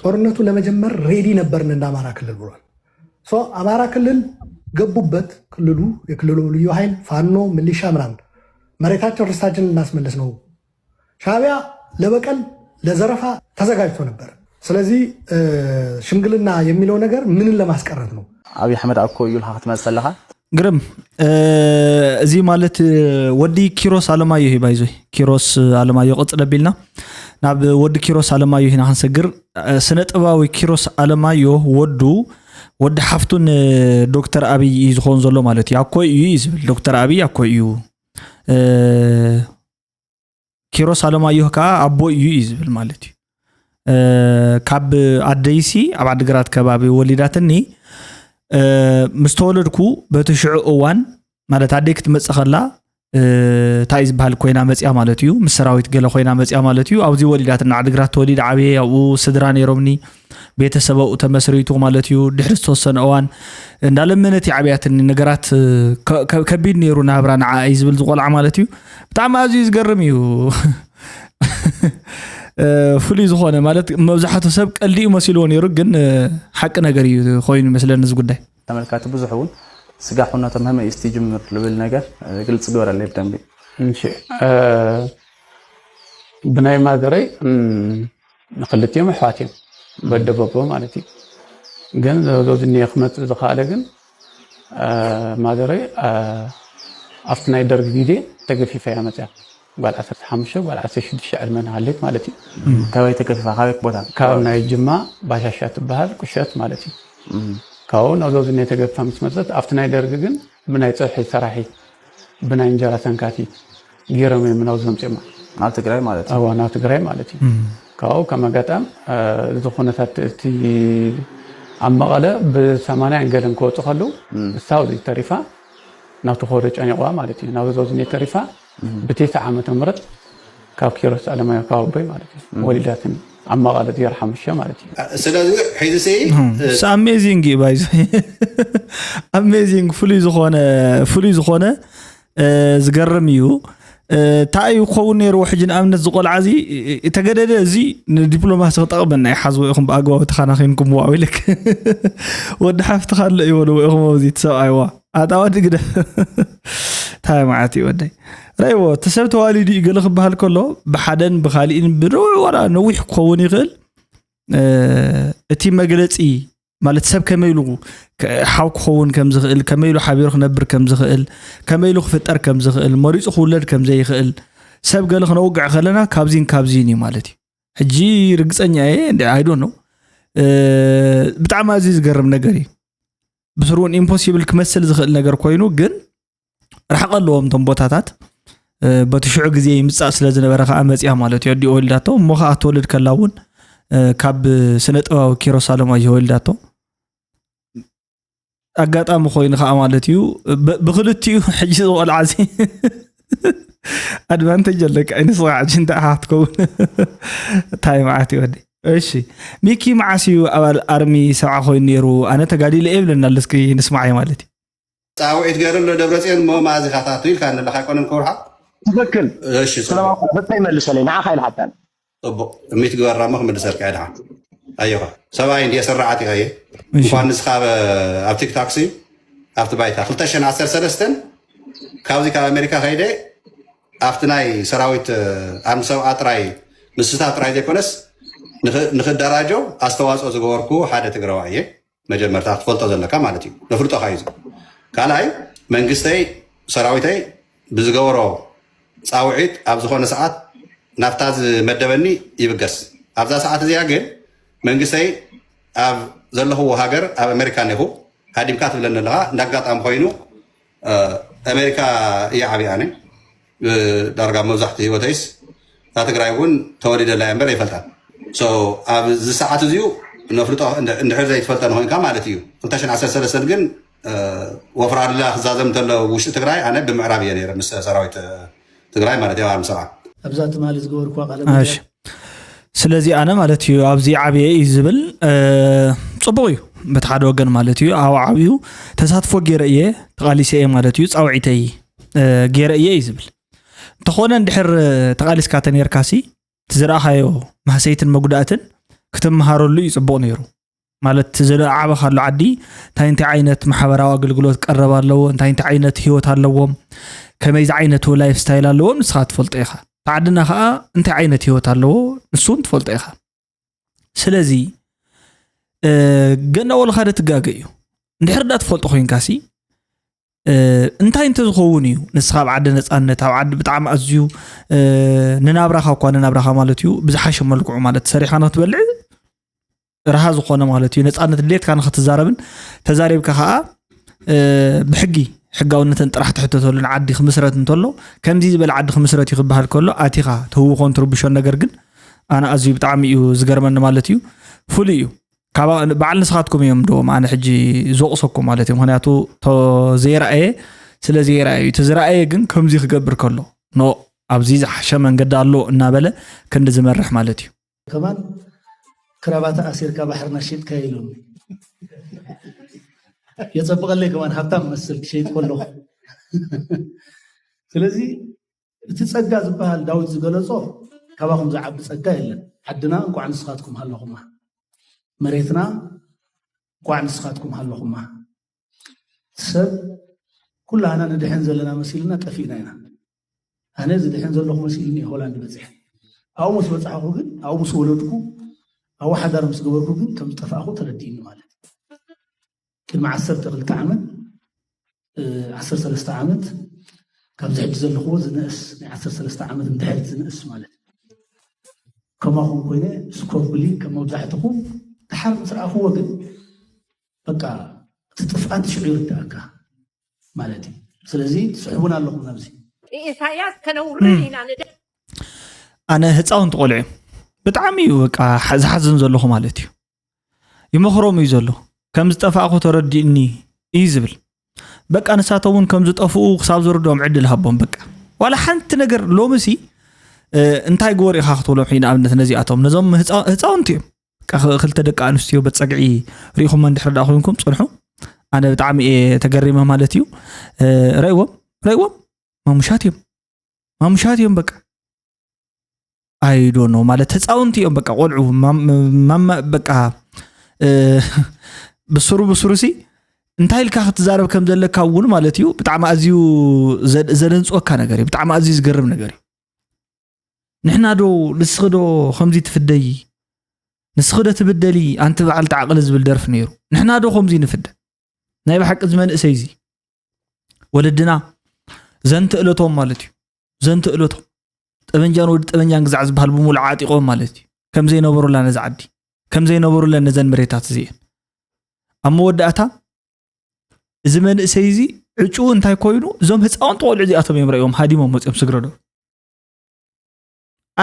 ጦርነቱ ለመጀመር ሬዲ ነበርን እንደ አማራ ክልል ብሏል ሶ አማራ ክልል ገቡበት ክልሉ የክልሉ ልዩ ኃይል ፋኖ ሚሊሻ ምናምን መሬታቸው ርስታችን እናስመለስ ነው ሻዕቢያ ለበቀል ለዘረፋ ተዘጋጅቶ ነበር ስለዚህ ሽምግልና የሚለው ነገር ምንን ለማስቀረት ነው አብይ አህመድ አኮ ይልሃ ከተመሰለሃ ግርም እዚ ማለት ወዲ ኪሮስ አለማየሁ ባይዞ ኪሮስ አለማየሁ ቀጽለቢልና ናብ ወዲ ኪሮስ አለማየሁ ሂና hanሰግር ስነ ጥባዊ ኪሮስ አለማየሁ ወዲ ሓፍቱን ዶክተር አብይ ዝኾን ዘሎ ማለት ያኮ እዩ ይዝብል ዶክተር አብይ ያኮ እዩ ኪሮስ አለማየሁ ካ አቦ እዩ ይዝብል ማለት እዩ ካብ አደይሲ ኣብ ዓድግራት ከባቢ ወሊዳትኒ مستولدكو بتشعو اوان مالت عديك تمصخلا تايز بحال كوينا مصيا مالتيو مسراويت ገለ ኮይና መጽያ ማለትዩ አውዚ ወሊዳትና ዓድግራት ወሊድ ዓብየ ያው ስድራን የሮምኒ ቤተሰበው ተመስሪቱ ማለትዩ ድሕር ተወሰነ እዋን እንዳለመነት ዓብያትን ነገራት ከቢድ ነይሩ ናብራና አይዝብል ዝቆልዓ ማለትዩ በጣም አዚ ዝገርም እዩ ፍሊ ዝኾነ ማለት መብዛሕቱ ሰብ ቀልዲ መስሎ ነይሩ ግን ሐቅ ነገር እዩ ኮይኑ መስለን እዚ ጉዳይ ተመልካቱ ብዙሑን ስጋ ሆነተ መህመ ይስተጅምር ልብል ነገር ግልጽ ገበራለ በደንብ እንሺ ብናይ ማገረይ ንኽልቲዮም ኣሕዋትዮም በደበቦ ማለት እዩ ግን ዘውዝኒ ይኽመጽ ዝኻለ ግን ማገረይ أفتنا يدرج جديد تقفي فيها مثلا قال 15 قال 16 علمنا عليك مالتي كواي تكفي خايك بودا كاونا يجمع باشاشات بهال كشات مالتي كاونا زوز إني تقف 5 مسات أفتنا يدرج جن بنا يتصحي صراحي بنا إنجالا سنكاتي جيرمي من أوزم جمع على تقراي مالتي أو أنا تقراي مالتي كاو كما قدام زخونة تي عم قال بثمانية انقلن كوت خلو السعودي تريفا ناوتو خورج أنا قوا مالتي ناوتو زوجني تريفا بتيسع عام تمرت كاو كيروس على ما يكاو بي مالتي وليداتني عم قال يرحم الشام مالتي سلازي حيز سي س اميزينج بايز اميزينج فولي زخونه زغرم يو تاي خون نير وحجن امنت زقول عزي تجدد زي الدبلوماسي تقبلنا يحزوا يخم باغوا تخانخينكم واويلك ود حفت خل يولو يخم زي تسو ايوا اتاود كده تاي معاتي ودي رايو تسبت والدي يقلخ بحال كله بحدن بخالين برو ورا نوح خون يغل اتي مغلصي ማለት ሰብ ከመይሉ ሓው ክኸውን ከም ዝኽእል ከመይሉ ሓቢሩ ክነብር ከም ዝኽእል ከመይሉ ክፍጠር ከም ዝኽእል መሪጹ ክውለድ ከም ዘይኽእል ሰብ ገለ ክነውግዕ ከለና ካብዚን እዩ ማለት እዩ ሕጂ ርግፀኛ አይ ዶንት ኖ ብጣዕሚ ኣዝዩ ዝገርም ነገር እዩ ብስሩን ኢምፖሲብል ክመስል ዝኽእል ነገር ኮይኑ ግን ረሓቐለዎም ቶም ቦታታት በትሽዑ ግዜ ይምጻእ ስለ ዝነበረ ከዓ መጽያ ማለት እዩ ዲ ወልዳቶ ሞኻ ኣትወልድ ከላውን ካብ ስነ ጥበብ ኪሮስ ኣለማዮ ወልዳቶ أقطع مخوين خامالتيو بخلتيو حجز والعزي أدفانتج لك أين صراحة جنت أحطكم تاي معاتي ودي إيشي ميكي معاسيو أول أرمي سبعة خوين نيرو أنا تقالي لإيه لنا لسكي نسمعي مالتي تعويت قارن له دبرتين مو مازي خاطاتوي كان اللي حيكون نكورها تذكر إيش سلام بتاي ملس لي نعا خايل حتى طب ميت قار رامخ من سرك عدها أيوه سبعين دي سرعتي هاي وان نسخاب أب تيك تاكسي أفت بايتها خلتشن عسر سلستن كاوزي كا أمريكا هيدا أفتناي سراويت أمسو أطراي مستا أطراي ديكونس نخد دراجو أستواز أزغوركو حادة تقرواعي مجمع تحت فلطة زلكا مالتي نفرطة خايزة كالاي منقستي سراويتي بزغورو صاوعيت أبزخون ساعات نفتاز مدبني يبقس أبزا ساعات زياقين منقستي أب زله هو هاجر أب أمريكا نهو هادي مكاتب لنا لها نقاط أم خوينو أمريكا يعبي يعني درجة موزحتي وتيس لا تقرأون توريد الله ينبر يفلتان so أب زي ساعات زيو نفرطه إن حرزة يتفلتان هون كم على تيو فلتاشن عسر سلسل جن وفرار الله زازم تلا وش تقرأي أنا بمعربي يعني رمس سراويت تقرأي ما نديها عم سرعة أبزات مال زجور كواقع ماشي ስለዚ ኣነ ማለት እዩ ኣብዚ ዓብየ እዩ ዝብል ጽቡቕ እዩ በተሓደ ወገን ማለት እዩ ኣብ ዓብዩ ተሳትፎ ገይረ እየ ተቓሊሰ እየ ማለት እዩ ጻውዒተይ ገይረ እየ እዩ ዝብል እንተኾነ እንድሕር ተቓሊስካ ተነርካሲ ትዝረኣኻዮ ማህሰይትን መጉዳእትን ክትመሃረሉ እዩ ጽቡቕ ነይሩ ማለት ዝለዓበኻሉ ዓዲ እንታይ ዓይነት ማሕበራዊ ኣገልግሎት ቀረብ ኣለዎ እንታይ ዓይነት ህይወት ኣለዎም ከመይ ዓይነት ላይፍ ስታይል ኣለዎም ንስኻ ትፈልጦ ኢኻ تعدنا خا أنت عينتي هو تالو نسون تفولت إخا سلزي جنا ولا خارج تجاجيو نحرد تفولت خوين كاسي أنت تزخونيو نسخاب عدنا أن تعد بتعم أزيو ننابرخا وقانا نابرخا مالتيو بزحش ملكو مالت سريحانة تبلع رهاز وقانا مالتيو نسألنا الليت كان خط الزاربن تزارب كخا بحقي حقاونتن طرح تحتتولن عدي خمسرت نتولو كم دي بل عدي خمسرت يخبحال كله اتيخا تو كونتريبيوشن ነገር ግን انا ازي بطعم እዩ ዝገርመን ማለት እዩ ፉል እዩ ካባ በዓል ንስኻትኩም እዮም ዶ ማነ ሕጂ ዝወቅሰኩም ማለት እዩ ምክንያቱ ተዘይራእየ ስለ ዘይራእዩ ተዘራእየ ግን ከምዚ ክገብር ከሎ ኖ ኣብዚ ዝሓሸ መንገዲ ኣሎ እናበለ ክንዲ ዝመርሕ ማለት እዩ كمان كرافات اسيرካ ባሕርና ሽት ከይሉ يتصبغ لك كمان هبتم مسل شيء كله ስለዚህ ትጸጋ ዝበሃል ዳዊት ዝገለጾ ከባኹም ዝዓቢ ጸጋ የለን ዓድና እንኳዕ ንስኻትኩም ሃለኹማ መሬትና እንኳዕ ንስኻትኩም ሃለኹማ ሰብ ኩላና ንድሕን ዘለና መሲልና ጠፊና ኢና ኣነ ዝድሕን ዘለኹ መሲልኒ ሆላንድ በጽሕ ኣው ምስ በጽሓኹ ግን ኣው ምስ ወለድኩ ኣው ሓዳር ምስ ገበርኩ ግን ከም ዝጠፋእኹ ተረዲእኒ ማለት كل مع 10 عامت 13 عامت كم زعج زلخو زنقس نعسر 3 عامات انتهت زنقس مالت كما هو كوينه سكوبلي كما وضحتكم تحرم سرعه وقت بقى تطف انت شعور تاكا مالتي ስለዚህ ጽሑፍና ኣለኹም ነብዚ ኢሳያስ ከነውርና ኣነ ህፃውንቲ ቆልዑ ብጣዕሚ እዩ በቃ ዝሓዝን ዘለኹ ማለት እዩ ይመኽሮም እዩ ዘሎ ከም ዝጠፋእኹ ተረዲእኒ እዩ ዝብል በቃ ንሳቶም ከም ዝጠፍኡ ክሳብ ዝርዶም ዕድል ሃቦም በቃ ዋላ ሓንቲ ነገር ሎምሲ እንታይ ጎር ኢኻ ክትብሎም ሒና ኣብነት ነዚኣቶም ነዞም ህፃውንቲ እዮም ክልተ ደቂ ኣንስትዮ በፀግዒ ሪኢኹም እንድሕር ዳ ኮይንኩም ፅንሑ ኣነ ብጣዕሚ ተገሪመ ማለት እዩ ረይዎም ማሙሻት እዮም በቃ I don't know ማለት ህፃውንቲ እዮም በቃ ቆልዑ በቃ ብስሩሲ እንታይ ኢልካ ክትዛረብ ከም ዘለካ እውን ማለት እዩ ብጣዕሚ ኣዝዩ ዘደንፅወካ ነገር እዩ ብጣዕሚ ኣዝዩ ዝገርም ነገር እዩ ንሕና ዶ ንስኽዶ ከምዚ ትፍደይ ንስኽዶ ትብደሊ ኣንቲ በዓል ተዓቕሊ ዝብል ደርፍ ነይሩ ንሕና ዶ ከምዚ ንፍደ ናይ ብሓቂ ዝመንእሰይ እዚ ወለድና ዘንቲ እለቶም ማለት እዩ ዘንቲ እለቶም ጠበንጃን ወዲ ጠበንጃን ግዛዕ ዝበሃል ብሙሉ ዓጢቆም ማለት እዩ ከም ዘይነበሩላ ነዚ ዓዲ ከም ዘይነበሩላ ነዘን መሬታት እዚአን ኣብ መወዳእታ እዚ መንእሰይ እዚ ዕጩ እንታይ ኮይኑ እዞም ህፃውንቲ ቆልዑ እዚኣቶም እዮም ረእዮም ሃዲሞም መፅኦም ስግረዶ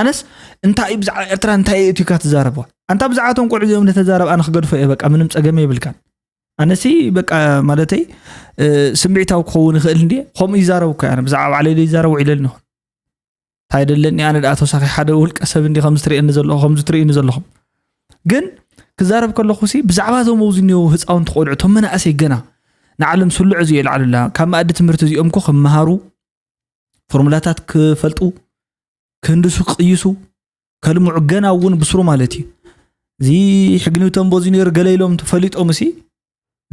ኣነስ እንታይ ብዛዕባ ኤርትራ እንታይ እትካ ትዛረበዋ ኣንታ ብዛዕባቶም ቆልዑ እዚኦም ነተዛረብ ኣነ ክገድፎ እየ በቃ ምንም ፀገም የብልካን ኣነሲ በቃ ማለተይ ስምዒታው ክኸውን ይኽእል እንዴ ከምኡ ይዛረብኩ ኣነ ብዛዕባ ዓለይ ይዛረቡ ኢለኒ ሆን ታይደለኒ ኣነ ዳ ተወሳኺ ሓደ ውልቀ ሰብ እንዲ ከምዚ ትርእየኒ ዘለኹ ከምዚ ትርእየኒ ዘለኹም ግን ክዛረብ ከለኹ ሲ ብዛዕባ ዞም ውዝኒው ህፃውንቲ ቆልዑ ቶም መናእሰይ ገና ንዓለም ስሉዕ እዚ የልዓሉላ ካብ ማእዲ ትምህርቲ እዚኦም ኮ ክመሃሩ ፎርሙላታት ክፈልጡ ክህንድሱ ክቅይሱ ከልምዑ ገና እውን ብስሩ ማለት እዩ እዚ ሕግኒው ተንቦዚ ነይሩ ገለ ኢሎም ተፈሊጦም ሲ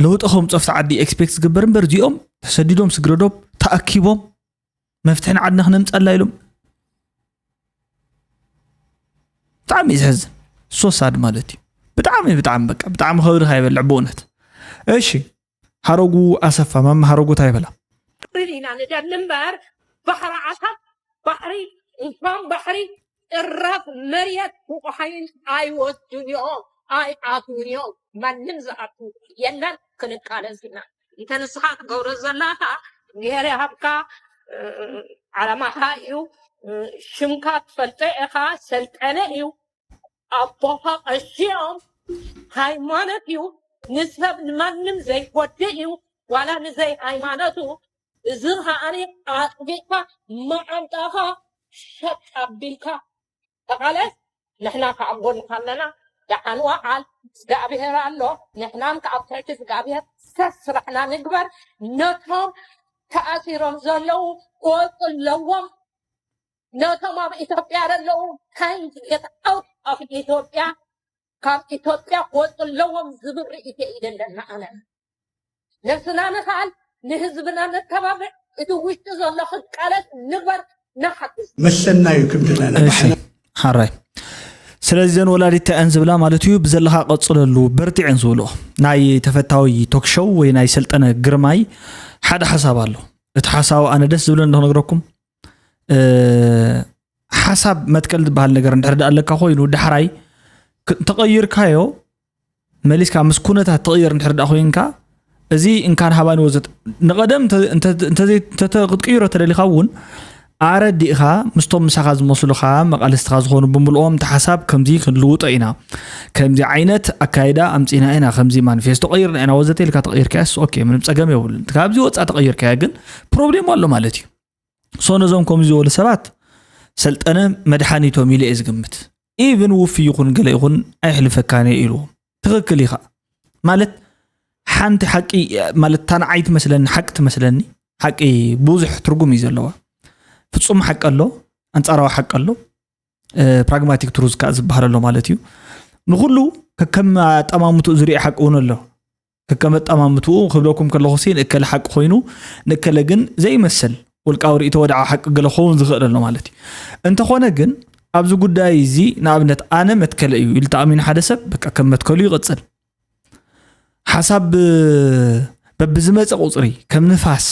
ለውጥኹም ፀፍቲ ዓዲ ኤክስፔክት ዝግበር እምበር እዚኦም ተሰዲዶም ስግረዶም ተኣኪቦም መፍትሕን ዓድና ክነምፀላ ኢሎም ብጣዕሚ ይሕዝን ሶሳድ ማለት እዩ ብጣዕሚ በቃ ብጣዕሚ ክብሪ ካይበልዕ ብእውነት እሺ ሃረጉ ኣሰፋ ማማ ሃረጉ ታይበላ ሪና ነደል እምበር ባሕሪ ዓሳብ ባሕሪ እንኳን ባሕሪ እራፍ መርየት ውቁሓይን ኣይወስዱን እዮም ኣይኣቱን እዮም ማንም ዝኣቱ የለን ክንቃለስ ኢና እንተንስኻ ክገብሮ ዘላካ ገይረ ሃብካ ዓላማኻ እዩ ሽምካ ትፈልጦ ኢኻ ሰልጠነ እዩ ኣቦኻ ቀሺኦም ሃይማኖት እዩ ንሰብ ንማንም ዘይጎድእ እዩ ዋላ ንዘይ ሃይማኖቱ እዚ ከዓኒ ኣጥቢቕካ መዓንጣኻ ሸጥ ኣቢልካ ተቃለስ ንሕና ካብ ጎንካ ኣለና دعان وعال سقابير الله نحن كأبتعت سقابير سسرحنا نكبر نتهم تأثيرهم زلوا وطلوا نتهم إثيوبيا لو كان يتأوت في إثيوبيا كان إثيوبيا وطلوا زبر إيدن لنا أنا نفسنا نخال نهزبنا نتبابع إذا وش تزال قالت نكبر نحدث مسنا يكم لنا حراي ስለዚህ ዘን ወላዲት አንዝብላ ማለት እዩ ብዘለኻ ቀጽለሉ በርቲዕን ዝብሎ ናይ ተፈታዊ ቶክ ሾው ወይ ናይ ሰልጠነ ግርማይ ሓደ ሓሳብ ኣሎ እቲ ሓሳብ ኣነ ደስ ዝብሎ እንደነግረኩም ሓሳብ መትከል ዝበሃል ነገር እንድሕር ኣለካ ኮይኑ ድሕራይ ተቀይርካዮ መሊስካ ምስኩነታት ተቀይር እንድሕር ኮይንካ እዚ እንካን ሃባኒ ወዘት ንቀደም እንተ ተደሊኻውን ኣረዲኻ ምስቶም ምሳኻ ዝመስሉኻ መቃለስትኻ ዝኾኑ ብምልኦም ተሓሳብ ከምዚ ክንልውጦ ኢና ከምዚ ዓይነት ኣካይዳ ኣምፂና ኢና ከምዚ ማኒፌስቶ ቀይርና ኢና ወዘተ ኢልካ ተቀይርካስ ኦኬ ምንም ፀገም የብሉን ካብዚ ወፃ ተቀይርካ ግን ፕሮብሌም ኣሎ ማለት እዩ ሶነዞም ከምዚ ወለ ሰባት ሰልጠነ መድሓኒቶም ኢለ ዝግምት ኢቭን ውፍ ይኹን ገለ ይኹን ኣይሕልፈካነ ኢሉዎም ትክክል ኢኻ ማለት ሓንቲ ሓቂ ማለት ታንዓይት መስለኒ ሓቂ ትመስለኒ ሓቂ ብዙሕ ትርጉም እዩ ዘለዋ ፍጹም ሓቅ ኣሎ አንጻራዊ ሓቅ ኣሎ ፕራግማቲክ ትሩዝ ካ ዝበሃል ኣሎ ማለት እዩ ንኹሉ ከከም ጠማምቱ ዝሪኢ ሓቅ እውን ኣሎ ከከም ጠማምቱ ክብለኩም ከለኹ ሲን እከለ ሓቅ ኮይኑ ንከለ ግን ዘይመስል ወልቃው ሪእቶ ወድዓ ሓቅ ገለ ኸውን ዝኽእል ኣሎ ማለት እዩ እንተኾነ ግን ኣብዚ ጉዳይ እዚ ንኣብነት ኣነ መትከለ እዩ ኢሉ ተኣሚኑ ሓደ ሰብ በቃ ከም መትከሉ ይቕፅል ሓሳብ በብዝመፀ ቁፅሪ ከም ንፋስ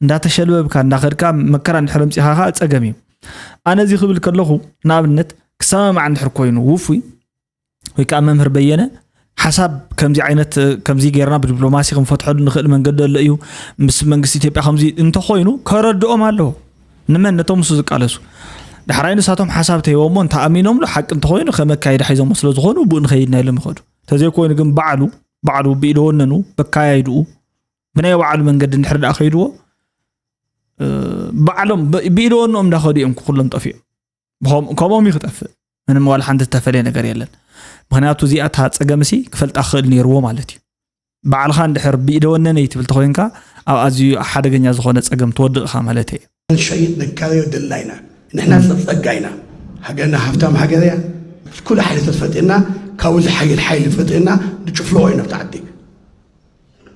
እንዳተሸልበብካ እንዳኸድካ መከራ እንድሕር ምጽኻ ጸገም እዩ ኣነ እዚ ክብል ከለኹ ንኣብነት ክሰማማዕ እንድሕር ኮይኑ ውፉይ ወይ ከዓ መምህር በየነ ሓሳብ ከምዚ ዓይነት ከምዚ ጌርና ብዲፕሎማሲ ክንፈትሐሉ ንኽእል መንገዲ ኣሎ እዩ ምስ መንግስቲ ኢትዮጵያ ከምዚ እንተኾይኑ ከረድኦም ኣለዎ ንመን ነቶም ምስ ዝቃለሱ ድሕራይ ንሳቶም ሓሳብ ተይቦሞ እንተኣሚኖምሉ ሓቂ እንተኾይኑ ከመካይዳ ሒዞሞ ስለ ዝኾኑ ብኡ ንኸይድና ኢሎም ይኸዱ ተዘይኮይኑ ግን ባዕሉ ብኢደወነኑ በካያይድኡ ብናይ ባዕሉ መንገዲ እንድሕር ዳኣ ኸይድዎ ባዕሎም ብኢደወኖም እንዳኸዱ እዮም ኩሎም ጠፊኦም ከምኦም ይኽጠፍእ ምንም ዋላ ሓንቲ ዝተፈለየ ነገር የለን ምክንያቱ እዚኣታ ፀገምሲ ክፈልጣ ክእል ነይርዎ ማለት እዩ ባዕልኻ እንድሕር ብኢደወነነይ ትብል ተኾይንካ ኣብ ኣዝዩ ሓደገኛ ዝኾነ ፀገም ትወድቕኻ ማለት እዩ الشيء نكايو دلنا نحن تصدقنا حاجنا هفتام حاجة كل حاجة تفتنا كاوز حي الحي فتنا نشوف له وين بتعدي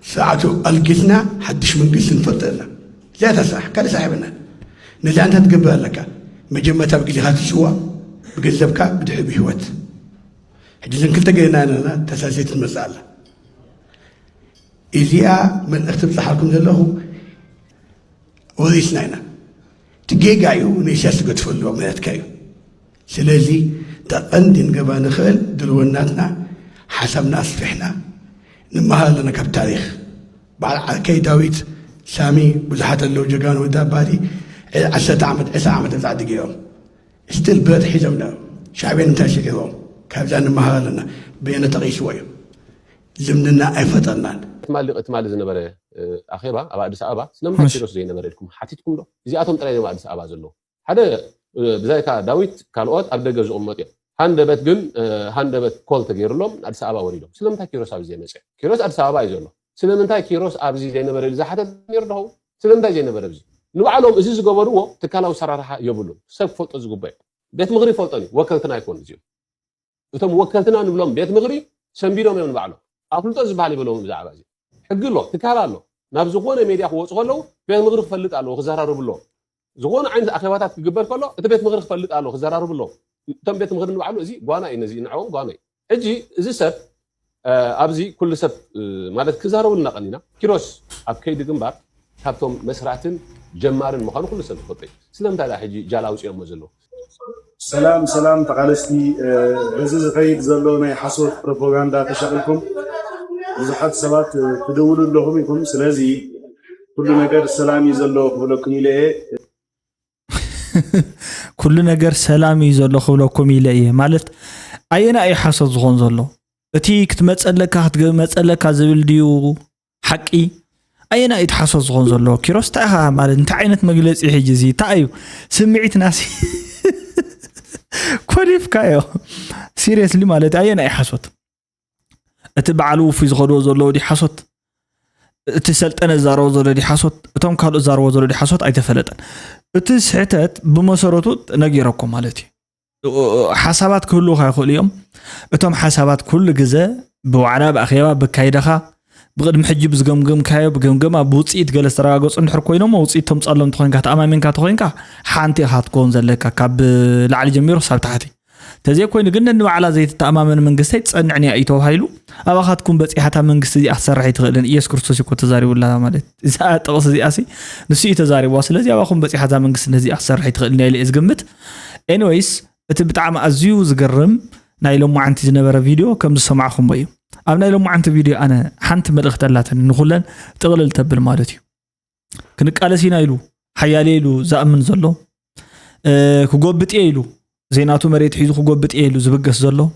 ساعته الجلنا حدش من جلنا فتنا لا تسح كان صاحبنا نجي أنت تقبل لك مجمع تبقى لي هذا السوا بقلبك بدحب هوت حديثا كنت جينا أنا تساسيت المسألة إذا من اختبت حالكم له وريسنا تجيجايو نيشاس قد فلو ما يتكايو سلازي تقندن قبان خيل دلوناتنا حسب ناس فحنا نمها لنا كبتاريخ بعد كي داويت سامي بزحات اللو جاقان ودابالي 10 عمد تعدق يوم استل بلد حزمنا شعبين انتاشي يوم كابزان نمها لنا بينا تغي شوية زمننا اي فترنا اتمالي زنبري أخيرا أبا أدرس أبا سلام حكيروس زي نبريلكم حتيتكم له زي أتهم ترى ما أدرس أبا زلوا هذا بزاي داويت كالوات أبدا جزء أمتي هندبت جن هندبت كول تغير لهم أدرس أبا وريدهم سلام تكيروس أبي زي مسح كيروس أدرس أبا يزلوا سلام تكيروس أبي زي نبريل زي حتى يرده سلام تاجي نبريل نوعلهم إزيز جبروه تكلوا سرارها يبلون سب فوت أزجوبي بيت مغري فوتني وكلتنا يكون زيو وتم وكلتنا نبلهم بيت مغري سنبيلهم من بعله أفلت أزبالي بلهم زعبازي حقله تكالله ناب زغونه ميديا خو وصغلو بيت مغرب فلط الله خزرارو بلو زغونه عند اخواتات كغبر كله انت بيت مغرب فلط الله خزرارو بلو تم بيت مغرب نبعلو ازي غوانا انزي نعوم غوانا اجي ازي سب ابزي كل سب مالت كزارو لنا قنينا كيروس اب كيد جنبار كابتم مسراتن جمارن مخانو كل سب فطي سلام تعالى حجي جالاوص يوم زلو سلام تقالستي بزز خيد زلو ناي حصوت بروباغندا تشغلكم ብዙሓት ሰባት ትደውሉ ኣለኹም ኢኹም ስለዚ ኩሉ ነገር ሰላም እዩ ዘሎ ክብለኩም ኢለ ኩሉ ነገር ሰላም እዩ ዘሎ ክብለኩም ኢለ ማለት ኣየና ኣይ ሓሶት ዝኾን ዘሎ እቲ ክትመፀለካ ዝብል ድዩ ሓቂ ኣየና ኣይ ሓሶት ዝኾን ዘሎ ኪሮስ ታኻ ማለት እንታይ ዓይነት መግለፂ ሕጂ እዚ እንታይ እዩ ስምዒት ናሲ ኮሊፍካዮ ሲሪየስሊ ማለት ኣየና ኣይ ሓሶት እቲ በዓሉ في ዝኸዶ ዘሎ ዲ ሓሶት እቲ ሰልጠነ ዛረው ዘሎ ዲ ሓሶት እቶም ካልኦ ዛረው ዘሎ ዲ ሓሶት ኣይተፈለጠን እቲ ስሕተት ብመሰረቱ ነጊረኩም ማለት እዩ ሓሳባት ክህሉ ይኽእሉ እዮም እቶም ሓሳባት ኩሉ ግዜ ብዋዕላ ብኣኼባ ብካይደኻ ብቅድሚ ሕጂ ብዝገምገም ካዮ ብገምገማ ብውፅኢት ገለ ዝተረጋገፁ እንድሕር ኮይኖም ውፅኢት ተምፃሎም ተኾይንካ ተኣማሚንካ ተኾይንካ ሓንቲ ኢኻ ትኮን ዘለካ ካብ ላዕሊ ጀሚሩ ሳብ ታሕቲ تزي كوين قلنا إنه على زي التأمام من منجستي تصنعني أيتوه هايلو أبغى تكون بس حتى منجستي أحسن رح يتغلن إيش كرتوسي كنت تزاري ولا مالت إذا تقص زي أسي نسي تزاري واصل زي أبغى بس حتى منجست نزي أحسن رح يتغلن اللي إزجمت anyways تبتعم أزيوز جرم نايلو مع أنت جنبرة فيديو كم تسمعكم بيو أنا نايلو مع أنت فيديو أنا حنت من الاختلالات نقولن تغلل تبل مالتي كنك على سينايلو حياليلو زأمن زلو كجوبت إيلو زيناتو مريت حيزو خغوبت إيلو زبقس زلو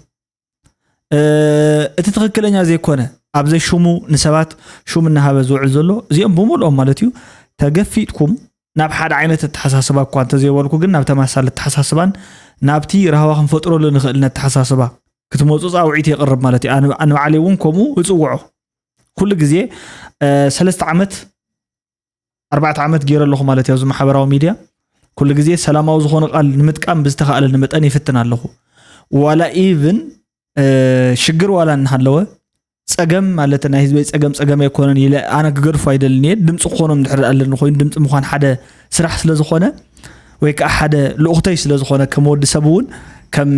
اتتخكلن زي كونه ابزي شومو نسبات شو منها بزوع زلو زيم بمولهم مالتيو تغفيتكم ناب حد عينت التحساسبا كوانت زي ولكو غن ناب تماسال التحساسبان نابتي رهوا خنفطرو لنخلنا التحساسبا كتموصو صاوعيت يقرب مالتي انا عليون كومو يصوعو كل غزي 3 عامت 4 عامت غير لكم مالتي زو محبراو ميديا كل جزء سلامه وزخون قال نمتقام بستخال نمتاني فتنا له ولا even شجر ولا نحلوه صقم مالتنا حزبي صقم يكونن يلا انا غرف አይደልني ድምጽ ኾኖም ድሕር አለን ኮይኑ ድምጽ ምዃን ሓደ ስራሕ ስለ ዝኾነ ወይ ከዓ ሓደ ልኡኽተይ ስለ ዝኾነ ከመወዲ ሰብውን ከም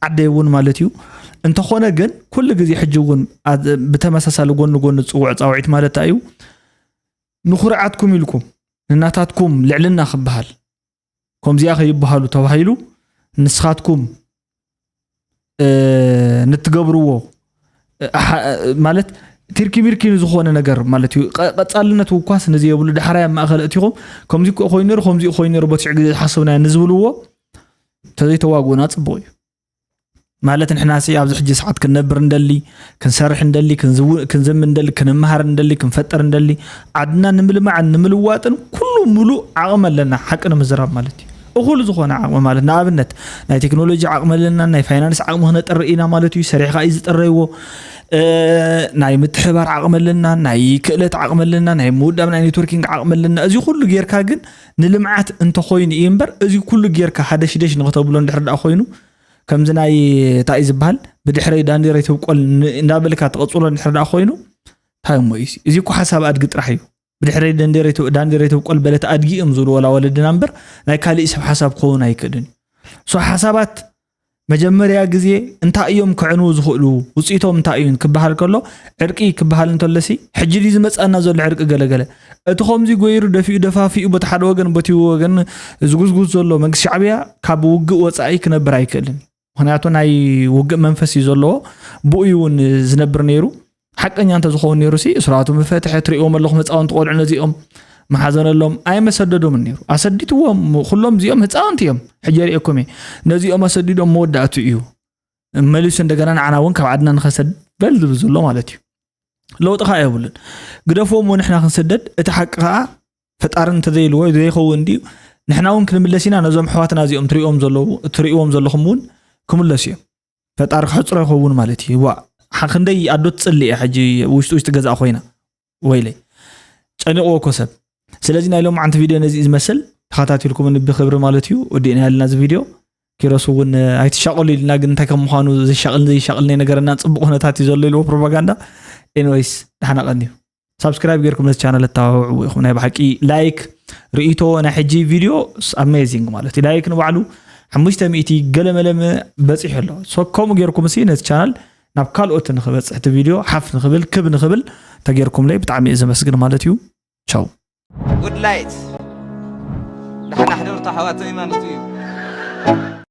ዓደይውን ማለት እዩ እንተኾነ ግን ኩሉ ግዜ ሕጂውን ብተመሳሳሊ ጎን ጽውዕ ጻውዒት ማለት እዩ ንኹርዓትኩም ኢልኩም ንናታትኩም ልዕልና ክበሃል ከምዚያ ከይበሃሉ ተባሂሉ ንስኻትኩም ንትገብርዎ ማለት ትርኪ ሚርኪ ዝኾነ ነገር ማለት እዩ ቀጻልነት ወኳስ ነዚ የብሉ ድሕራይ ማእኸል እቲኹም ከምዚ ኮይነሩ ከምዚ ኮይነሩ በትዕ ግዜ ሓሰብና ንዝብልዎ ተዘይተዋጉና ጽቡቕ እዩ ማለት ንሕና ኣብዚ ሕጂ ሰዓት ክንነብር እንደሊ ክንሰርሕ እንደሊ ክንዘም እንደሊ ክንመሃር እንደሊ ክንፈጠር እንደሊ ዓድና ንምልማዕ ንምልዋጥን ኩሉ ሙሉእ ዓቕሚ ኣለና ሓቂ ንምዝራብ ማለት እዩ እኹል ዝኾነ ዓቕሚ ማለት ንኣብነት ናይ ቴክኖሎጂ ዓቕሚ ኣለና ናይ ፋይናንስ ዓቕሚ ክነጥሪ ኢና ማለት እዩ ሰሪሕካ እዩ ዝጥረይዎ ናይ ምትሕባር ዓቕሚ ኣለና ናይ ክእለት ዓቕሚ ኣለና ናይ ምውዳብ ናይ ኔትወርኪንግ ዓቕሚ ኣለና እዚ ኩሉ ጌርካ ግን ንልምዓት እንተኾይኑ እዩ እምበር እዚ ኩሉ ጌርካ ሓደሽደሽ ንኽተብሎ እንድሕር ደኣ ኮይኑ ከምዚ ናይ እንታይ ዝበሃል ብድሕረይ ዳንዴራ ይተብቆል እንዳበልካ ተቐፅሎ እንድሕር ደኣ ኮይኑ እንታይ እሞ እዩ እዚ እኮ ሓሳብ ኣድጊ ጥራሕ እዩ ብድሕረይ ዳንዴራ ይተብቆል በለት ኣድጊ እዮም ዝብሉ ወላ ወለድና እምበር ናይ ካልእ ሰብ ሓሳብ ክኸውን ኣይክእልን ሶ ሓሳባት መጀመርያ ግዜ እንታይ እዮም ክዕንው ዝኽእሉ ውፅኢቶም እንታይ እዮም ክበሃል ከሎ ዕርቂ ክበሃል እንተለሲ ሕጂ ዲ ዝመፃና ዘሎ ዕርቂ ገለገለ እቲ ከምዚ ጎይሩ ደፊኡ ደፋፊኡ በቲ ሓደ ወገን በቲ ወገን ዝጉዝጉዝ ዘሎ መንግስቲ ሻዕብያ ካብ ውግእ ወፃኢ ክነብር ኣይክእልን ምክንያቱ ናይ ውግእ መንፈስ እዩ ዘለዎ ብኡ እውን ዝነብር ነይሩ ሓቀኛ እንተ ዝኸውን ነይሩ ሲ ስርዓቱ መፈትሒ ትሪኦም ኣለኹም ህፃውንቲ ቆልዑ ነዚኦም መሓዘነሎም ኣይመሰደዶም ነይሩ ኣሰዲትዎም ኩሎም እዚኦም ህፃውንቲ እዮም ሕጂ ሪእኩም ነዚኦም ኣሰዲዶም መወዳእቱ እዩ መሊሱ እንደገና ንዓና እውን ካብ ዓድና ንኸሰድ በል ዝብል ዘሎ ማለት እዩ ለውጢ ከዓ የብሉን ግደፎም ንሕና ክንስደድ እቲ ሓቂ ከዓ ፈጣሪ እንተዘይልዎ ዘይኸውን ድዩ ንሕና እውን ክንምለስ ኢና ነዞም ኣሕዋትና እዚኦም ትሪእዎም ዘለኹም እውን ክምለሱ እዮም ፈጣሪ ክሕፅሮ ይኸውን ማለት እዩ ዋ ክንደይ ኣዶ ትፅሊ እያ ሕጂ ውሽጢ ገዛእ ኮይና ወይለይ ጨኒቕዎ ኮሰብ ስለዚ ናይ ሎም ዓንቲ ቪድዮ ነዚ ዝመስል ተኸታተልኩም ብክብሪ ማለት እዩ ወዲእና ያለና እዚ ቪድዮ ኪሮስ እውን ኣይትሻቀሉ ኢልና ግን እንታይ ከም ምዃኑ ዘይሻቅል ናይ ነገርና ፅቡቅ ኩነታት እዩ ዘሎ ኢልዎ ፕሮፓጋንዳ ኤኒዌይስ ደሕና ቀኒ ሰብስክራይብ ጌርኩም ነዚ ቻናል ተታውዑ ኢኹም ናይ ባሓቂ ላይክ ርእይቶ ናይ ሕጂ ቪድዮ ኣሜዚንግ ማለት እዩ ላይክ ንባዕሉ 500 ገለመለመ በፂሕ ኣሎ ሶ ከምኡ ጌርኩም ሲ ነዚ ቻናል ናብ ካልኦት ንኽበፅሕ እቲ ቪድዮ ሓፍ ንኽብል ክብ ንኽብል ተጌርኩም ላይ ብጣዕሚ እየ ዘመስግን ማለት እዩ ቻው Good light. نحن حضرت حواتي ما نطيب